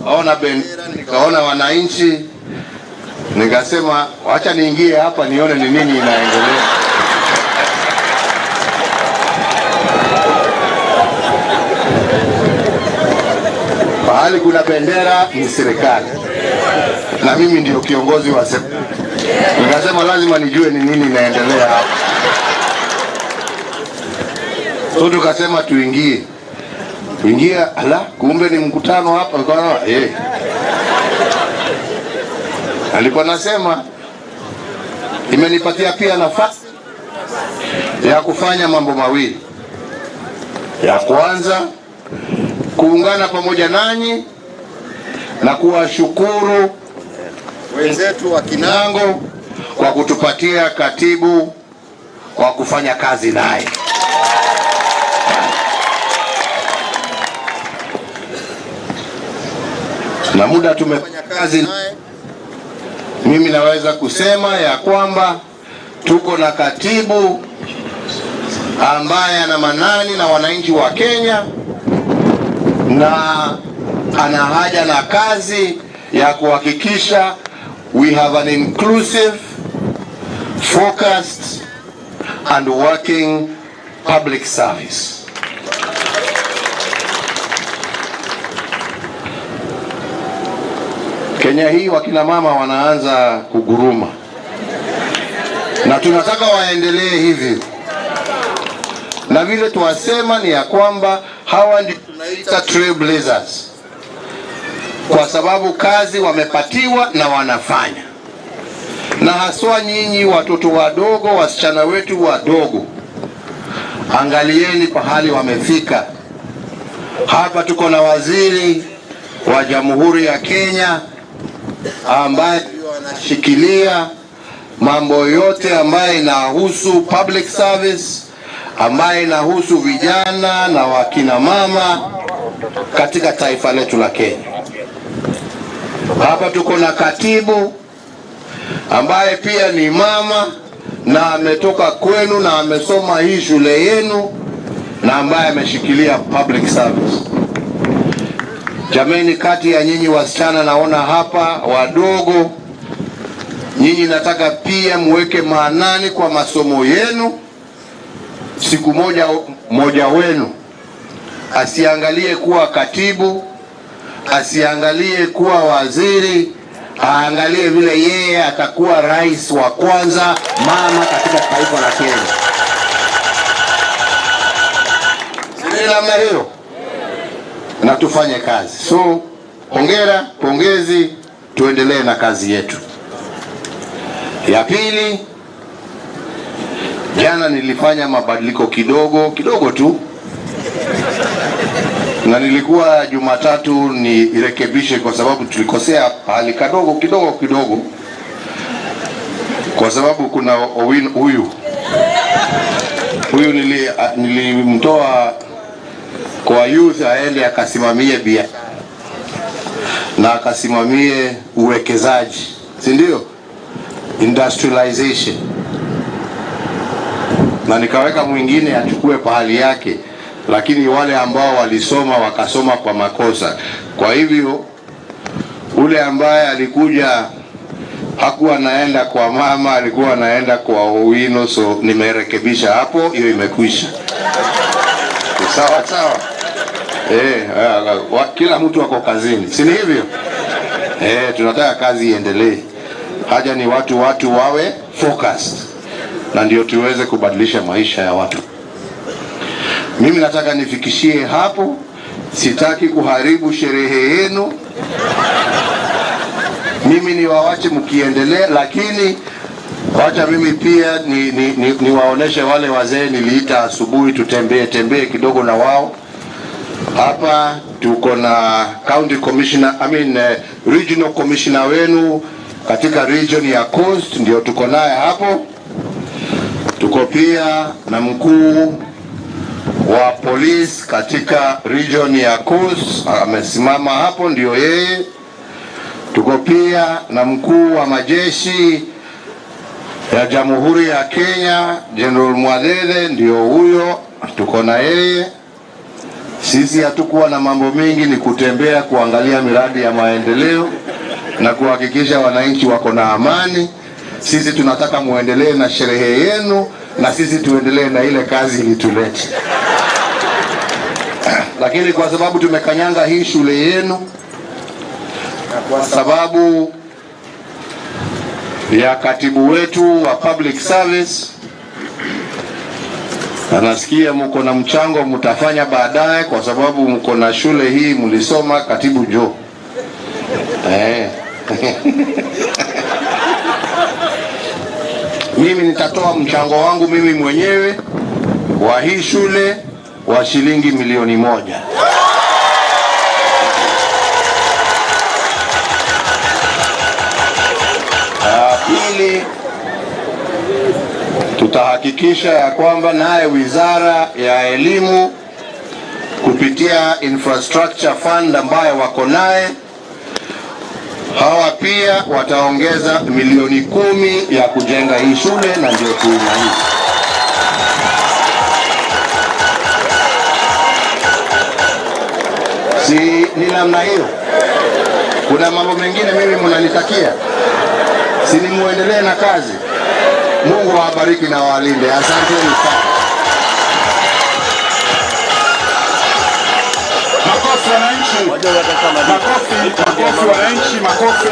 nikaona bendera, nikaona wananchi, nikasema acha niingie hapa nione ni nini inaendelea. Pahali kuna bendera ni serikali, na mimi ndio kiongozi wa serikali. Nikasema lazima nijue ni nini inaendelea hapa. So tukasema tuingie. Ala, kumbe ni mkutano hapa. Nikaona alikuwa nasema imenipatia pia nafasi ya kufanya mambo mawili. Ya kwanza, kuungana pamoja nanyi na kuwashukuru wenzetu wa Kinango kwa kutupatia katibu wa kufanya kazi naye. Na muda tumefanya kazi naye, mimi naweza kusema ya kwamba tuko na katibu ambaye ana manani na wananchi wa Kenya na ana haja na kazi ya kuhakikisha we have an inclusive, focused and working public service. Kenya hii wakina mama wanaanza kuguruma, na tunataka waendelee hivi. Na vile tuwasema ni ya kwamba hawa ndio tunaita trailblazers, kwa sababu kazi wamepatiwa na wanafanya. Na haswa nyinyi watoto wadogo, wasichana wetu wadogo, angalieni pahali wamefika. Hapa tuko na waziri wa Jamhuri ya Kenya ambaye anashikilia mambo yote ambaye inahusu public service, ambaye inahusu vijana na wakina mama katika taifa letu la Kenya. Hapa tuko na katibu ambaye pia ni mama na ametoka kwenu na amesoma hii shule yenu na ambaye ameshikilia public service. Jameni, kati ya nyinyi wasichana naona hapa wadogo, nyinyi nataka pia muweke maanani kwa masomo yenu. Siku moja wenu asiangalie kuwa katibu, asiangalie kuwa waziri, aangalie vile yeye atakuwa rais wa kwanza mama katika taifa la Kenya. Sisi namna hiyo na tufanye kazi. So hongera, pongezi, tuendelee na kazi yetu. Ya pili, jana nilifanya mabadiliko kidogo tu, na nilikuwa Jumatatu nirekebishe kwa sababu tulikosea hali kidogo, kwa sababu kuna huyu nilimtoa kwa youth aende akasimamie biashara na akasimamie uwekezaji, si ndio? Industrialization. Na nikaweka mwingine achukue pahali yake, lakini wale ambao walisoma wakasoma kwa makosa. Kwa hivyo ule ambaye alikuja hakuwa anaenda kwa mama, alikuwa anaenda kwa Owino. So nimerekebisha hapo, hiyo imekwisha. Sawa. Kila mtu wako kazini, si ni hivyo? Tunataka kazi iendelee. Haja ni watu wawe focused, na ndio tuweze kubadilisha maisha ya watu. Mimi nataka nifikishie hapo, sitaki kuharibu sherehe yenu. Mimi niwaache mkiendelea, lakini wacha mimi pia niwaoneshe wale wazee niliita asubuhi tutembee kidogo na wao. Hapa tuko na county commissioner, regional commissioner wenu katika region ya Coast, ndio tuko naye hapo. Tuko pia na mkuu wa police katika region ya Coast, amesimama hapo, ndio yeye. Tuko pia na mkuu wa majeshi ya Jamhuri ya Kenya, General Mwadhede, ndio huyo, tuko na yeye. Sisi hatukuwa na mambo mengi, ni kutembea kuangalia miradi ya maendeleo na kuhakikisha wananchi wako na amani. Sisi tunataka muendelee na sherehe yenu na sisi tuendelee na ile kazi ilitulete. Lakini kwa sababu tumekanyanga hii shule yenu, na kwa sababu ya katibu wetu wa public service, anasikia mko na mchango mtafanya baadaye, kwa sababu mko na shule hii mlisoma, katibu Joe. Mimi nitatoa mchango wangu mimi mwenyewe wa hii shule wa shilingi milioni 1. Pili, tutahakikisha ya kwamba naye Wizara ya Elimu kupitia infrastructure fund ambayo wako naye, hawa pia wataongeza milioni 10 ya kujenga hii shule, na ndio tuimalize. Si ni namna hiyo? Kuna mambo mengine mimi mnanitakia, si ni muendelee na kazi. Mungu awabariki na walinde. Asanteni sana. Makofi wananchi, makofi wananchi, makofi.